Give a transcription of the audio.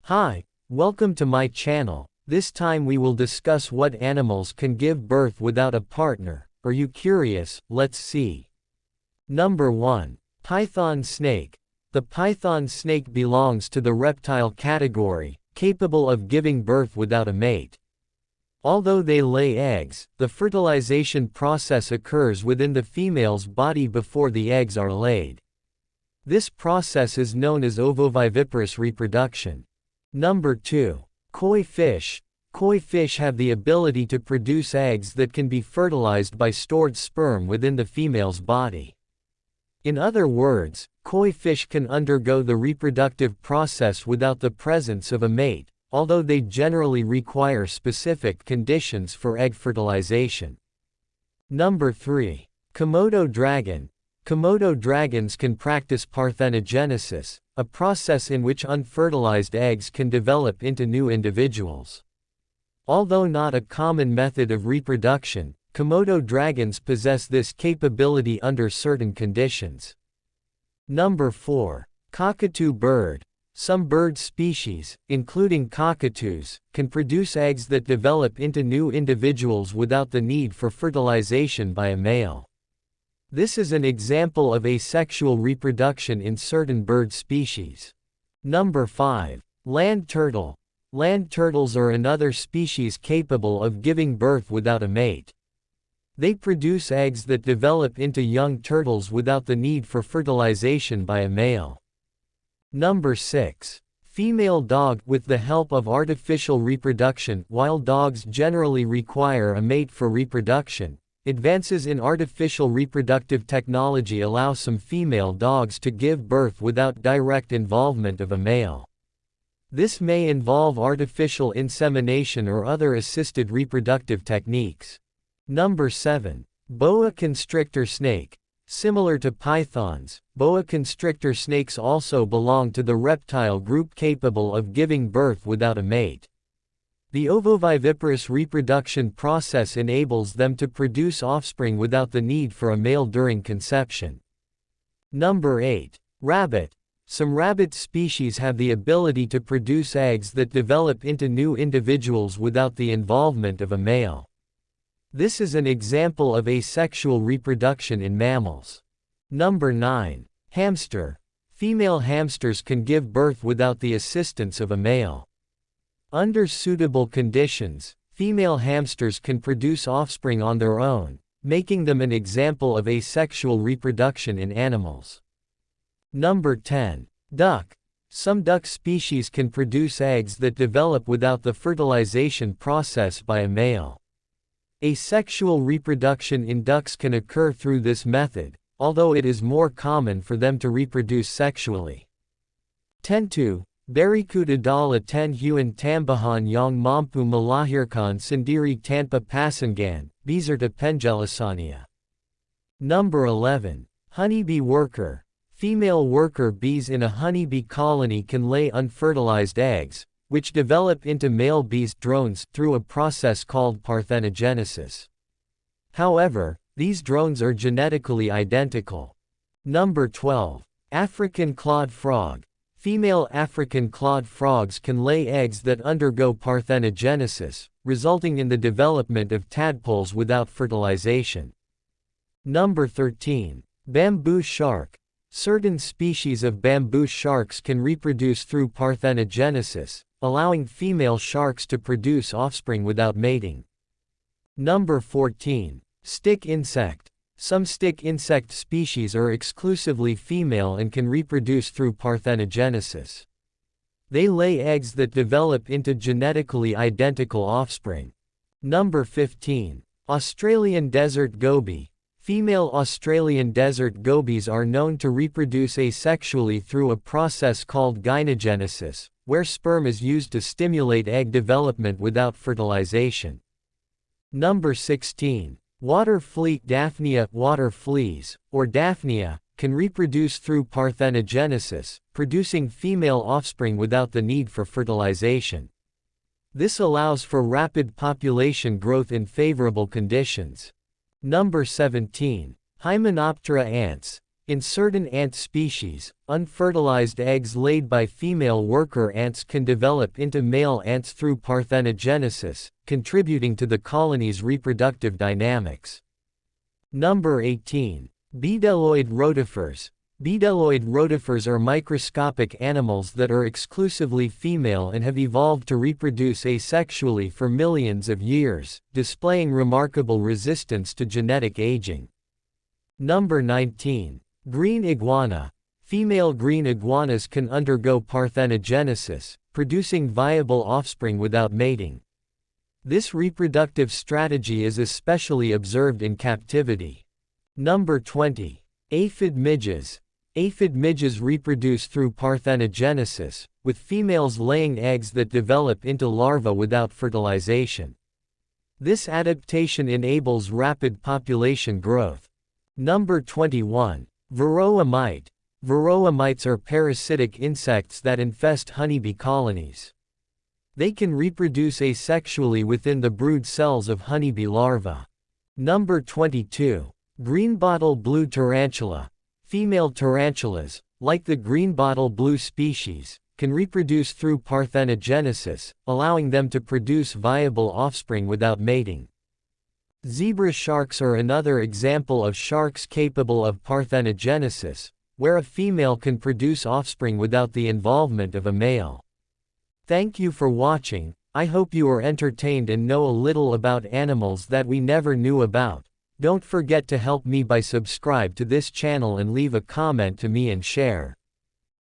Hi, welcome to my channel. This time we will discuss what animals can give birth without a partner. Are you curious? Let's see. Number 1. Python snake. The python snake belongs to the reptile category, capable of giving birth without a mate. Although they lay eggs, the fertilization process occurs within the female's body before the eggs are laid. This process is known as ovoviviparous reproduction. Number 2. Koi fish. Koi fish have the ability to produce eggs that can be fertilized by stored sperm within the female's body. In other words, koi fish can undergo the reproductive process without the presence of a mate, although they generally require specific conditions for egg fertilization. Number 3. Komodo dragon. Komodo dragons can practice parthenogenesis, a process in which unfertilized eggs can develop into new individuals. Although not a common method of reproduction, Komodo dragons possess this capability under certain conditions. Number 4. Cockatoo bird. Some bird species, including cockatoos, can produce eggs that develop into new individuals without the need for fertilization by a male. This is an example of asexual reproduction in certain bird species. Number 5. Land turtle. Land turtles are another species capable of giving birth without a mate. They produce eggs that develop into young turtles without the need for fertilization by a male. Number 6. Female dog. With the help of artificial reproduction, while dogs generally require a mate for reproduction, advances in artificial reproductive technology allow some female dogs to give birth without direct involvement of a male. This may involve artificial insemination or other assisted reproductive techniques. Number 7. Boa constrictor snake. Similar to pythons, boa constrictor snakes also belong to the reptile group capable of giving birth without a mate. The ovoviviparous reproduction process enables them to produce offspring without the need for a male during conception. Number 8. Rabbit. Some rabbit species have the ability to produce eggs that develop into new individuals without the involvement of a male. This is an example of asexual reproduction in mammals. Number 9. Hamster. Female hamsters can give birth without the assistance of a male. Under suitable conditions, female hamsters can produce offspring on their own, making them an example of asexual reproduction in animals. Number 10. Duck. Some duck species can produce eggs that develop without the fertilization process by a male. Asexual reproduction in ducks can occur through this method, although it is more common for them to reproduce sexually. 10. Berikut adalah 10 Huan Tambahan yang mampu melahirkan sendiri tanpa pasangan, beserta penjelasannya. Number 11. Honeybee worker. Female worker bees in a honeybee colony can lay unfertilized eggs, which develop into male bees drones through a process called parthenogenesis. However, these drones are genetically identical. Number 12. African clawed frog. Female African clawed frogs can lay eggs that undergo parthenogenesis, resulting in the development of tadpoles without fertilization. Number 13. Bamboo shark. Certain species of bamboo sharks can reproduce through parthenogenesis, allowing female sharks to produce offspring without mating. Number 14. Stick insect. Some stick insect species are exclusively female and can reproduce through parthenogenesis. They lay eggs that develop into genetically identical offspring. Number 15. Australian desert goby. Female Australian desert gobies are known to reproduce asexually through a process called gynogenesis, where sperm is used to stimulate egg development without fertilization. Number 16. Water flea. Daphnia. Water fleas, or Daphnia, can reproduce through parthenogenesis, producing female offspring without the need for fertilization. This allows for rapid population growth in favorable conditions. Number 17. Hymenoptera ants. In certain ant species, unfertilized eggs laid by female worker ants can develop into male ants through parthenogenesis, contributing to the colony's reproductive dynamics. Number 18. Bdelloid rotifers. Bdelloid rotifers are microscopic animals that are exclusively female and have evolved to reproduce asexually for millions of years, displaying remarkable resistance to genetic aging. Number 19. Green iguana. Female green iguanas can undergo parthenogenesis, producing viable offspring without mating. This reproductive strategy is especially observed in captivity. Number 20. Aphid midges. Aphid midges reproduce through parthenogenesis, with females laying eggs that develop into larvae without fertilization. This adaptation enables rapid population growth. Number 21. Varroa mite. Varroa mites are parasitic insects that infest honeybee colonies. They can reproduce asexually within the brood cells of honeybee larvae. Number 22. Greenbottle blue tarantula. Female tarantulas, like the greenbottle blue species, can reproduce through parthenogenesis, allowing them to produce viable offspring without mating. Zebra sharks are another example of sharks capable of parthenogenesis, where a female can produce offspring without the involvement of a male. Thank you for watching. I hope you are entertained and know a little about animals that we never knew about. Don't forget to help me by subscribe to this channel and leave a comment to me and share.